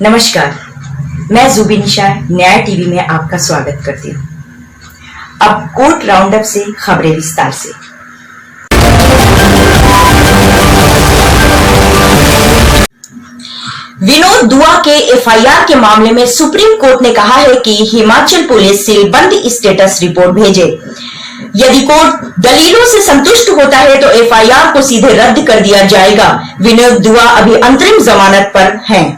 नमस्कार, मैं जुबी निशार न्याय टीवी में आपका स्वागत करती हूँ। अब कोर्ट राउंडअप से खबरें विस्तार से। विनोद दुआ के एफआईआर के मामले में सुप्रीम कोर्ट ने कहा है कि हिमाचल पुलिस सीलबंद स्टेटस रिपोर्ट भेजे। यदि कोर्ट दलीलों से संतुष्ट होता है तो एफआईआर को सीधे रद्द कर दिया जाएगा। विनोद दुआ अभी अंतरिम जमानत पर हैं।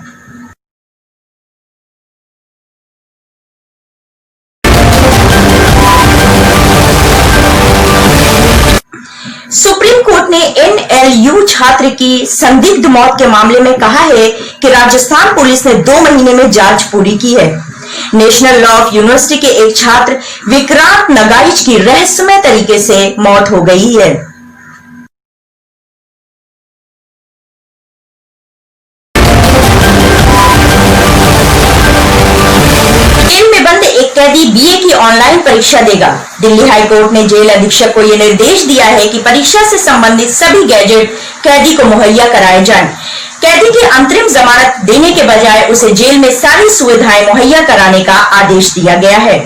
सुप्रीम कोर्ट ने एनएलयू छात्र की संदिग्ध मौत के मामले में कहा है कि राजस्थान पुलिस ने 2 महीने में जांच पूरी की है। नेशनल लॉ ऑफ यूनिवर्सिटी के एक छात्र विक्रांत नगाइच की रहस्यमय तरीके से मौत हो गई है। जेल में बंद एक कैदी बीए की ऑनलाइन परीक्षा देगा। दिल्ली हाई कोर्ट ने जेल अधीक्षक को यह निर्देश दिया है कि परीक्षा से संबंधित सभी गैजेट कैदी को मुहैया कराए जाएं। कैदी की अंतरिम जमानत देने के बजाय उसे जेल में सारी सुविधाएं मुहैया कराने का आदेश दिया गया है।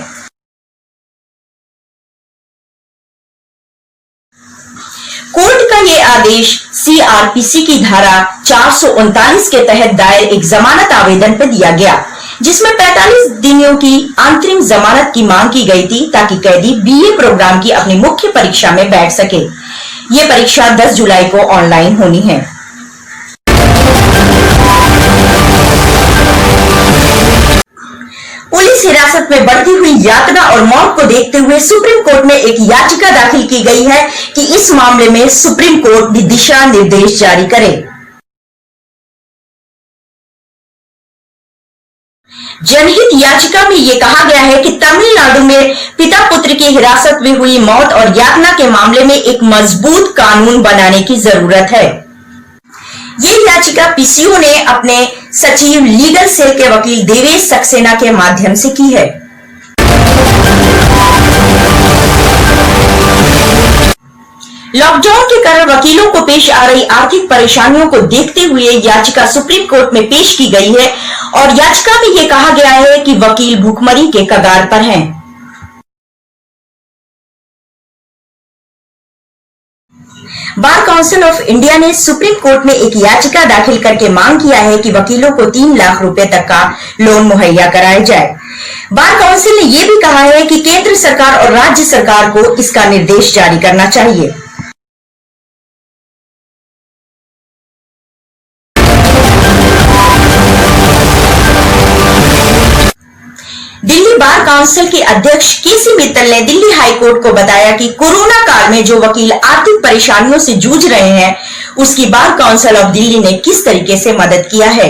कोर्ट का यह आदेश सीआरपीसी की धारा 439 के तहत दायर एक जमानत आवेदन पर दिया गया, जिसमें 45 दिनों की अंतरिम जमानत की मांग की गई थी ताकि कैदी बीए प्रोग्राम की अपनी मुख्य परीक्षा में बैठ सके। यह परीक्षा 10 जुलाई को ऑनलाइन होनी है। पुलिस हिरासत में बढ़ती हुई यातना और मौत को देखते हुए सुप्रीम कोर्ट में एक याचिका दाखिल की गई है कि इस मामले में सुप्रीम कोर्ट दिशा निर्देश जारी करे। जनहित याचिका में यह कहा गया है कि तमिलनाडु में पिता पुत्र की हिरासत में हुई मौत और यातना के मामले में एक मजबूत कानून बनाने की जरूरत है। ये याचिका पीसीओ ने अपने सचिव लीगल सेल के वकील देवेश सक्सेना के माध्यम से की है। लॉकडाउन के कारण वकीलों को पेश आ रही आर्थिक परेशानियों को देखते हुए याचिका सुप्रीम कोर्ट में पेश की गई है और याचिका में यह कहा गया है कि वकील भूखमरी के कगार पर हैं। बार काउंसिल ऑफ इंडिया ने सुप्रीम कोर्ट में एक याचिका दाखिल करके मांग किया है कि वकीलों को 3 लाख रुपए तक का लोन मुहैया कराया जाए। बार काउंसिल ने यह भी कहा है कि केंद्र सरकार और राज्य सरकार को इसका निर्देश जारी करना चाहिए। दिल्ली बार काउंसिल के अध्यक्ष केसी मित्तल ने दिल्ली हाई कोर्ट को बताया कि कोरोना काल में जो वकील आर्थिक परेशानियों से जूझ रहे हैं, उसकी बार काउंसिल ऑफ दिल्ली ने किस तरीके से मदद किया है।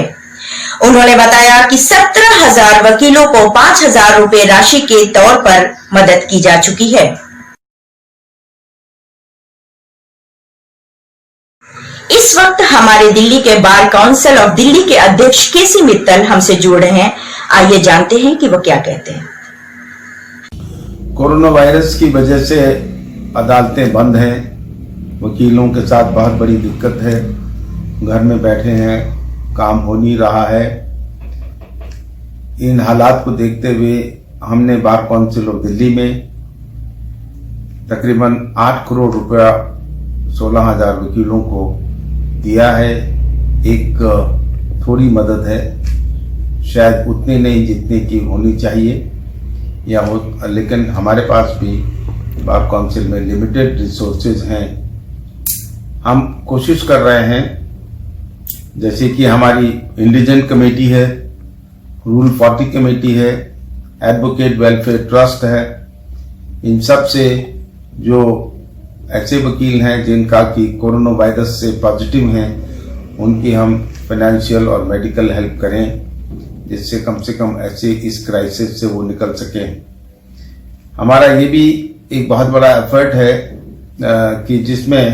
उन्होंने बताया कि 17,000 वकीलों को 5,000 रुपए राशि के तौर पर मदद की जा चुकी है। इस वक्त हमारे दिल्ली के बार काउंसिल ऑफ दिल्ली के अध्यक्ष केसी मित्तल हमसे जुड़ रहे हैं। आइए जानते हैं कि वो क्या कहते हैं। कोरोना वायरस की वजह से अदालतें बंद हैं, वकीलों के साथ बहुत बड़ी दिक्कत है, घर में बैठे हैं, काम हो नहीं रहा है। इन हालात को देखते हुए हमने बार काउंसिल ऑफ दिल्ली में तकरीबन 8 करोड़ रुपया 16,000 वकीलों को दिया है। एक थोड़ी मदद है, शायद उतनी नहीं जितने की होनी चाहिए या हो, लेकिन हमारे पास भी बार काउंसिल में लिमिटेड रिसोर्सेज हैं। हम कोशिश कर रहे हैं, जैसे कि हमारी इंडिजन कमेटी है, रूल 40 कमेटी है, एडवोकेट वेलफेयर ट्रस्ट है, इन सब से जो ऐसे वकील हैं जिनका कि कोरोना वायरस से पॉजिटिव हैं, उनकी हम फाइनेंशियल और मेडिकल हेल्प करें, जिससे कम से कम ऐसे इस क्राइसिस से वो निकल सके। हमारा ये भी एक बहुत बड़ा एफर्ट है कि जिसमें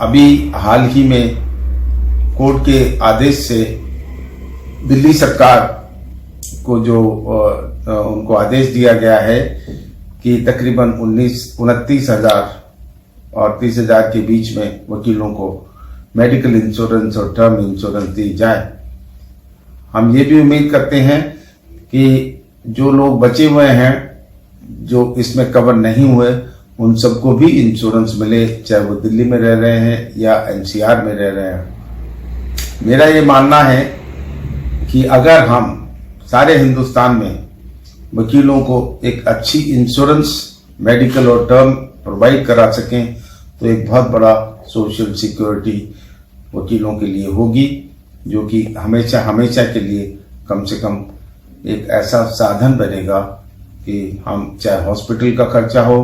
अभी हाल ही में कोर्ट के आदेश से दिल्ली सरकार को जो उनको आदेश दिया गया है कि तकरीबन 29,000 और 30,000 के बीच में वकीलों को मेडिकल इंश्योरेंस और टर्म इंश्योरेंस दी जाए। हम ये भी उम्मीद करते हैं कि जो लोग बचे हुए हैं, जो इसमें कवर नहीं हुए, उन सबको भी इंश्योरेंस मिले, चाहे वो दिल्ली में रह रहे हैं या एनसीआर में रह रहे हैं। मेरा ये मानना है कि अगर हम सारे हिंदुस्तान में वकीलों को एक अच्छी इंश्योरेंस मेडिकल और टर्म प्रोवाइड करा सकें तो एक बहुत बड़ा सोशल सिक्योरिटी वकीलों के लिए होगी, जो कि हमेशा हमेशा के लिए कम से कम एक ऐसा साधन बनेगा कि हम चाहे हॉस्पिटल का खर्चा हो,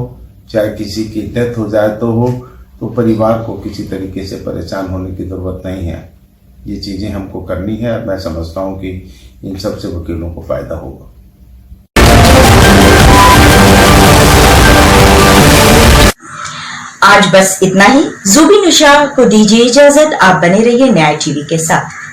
चाहे किसी की डेथ हो जाए तो परिवार को किसी तरीके से परेशान होने की जरूरत नहीं है। ये चीजें हमको करनी है। मैं समझता हूँ कि इन सब से वकीलों को फायदा होगा। आज बस इतना ही। जुबिन उषा को दीजिए इजाजत। आप बने रहिए न्याय टीवी के साथ।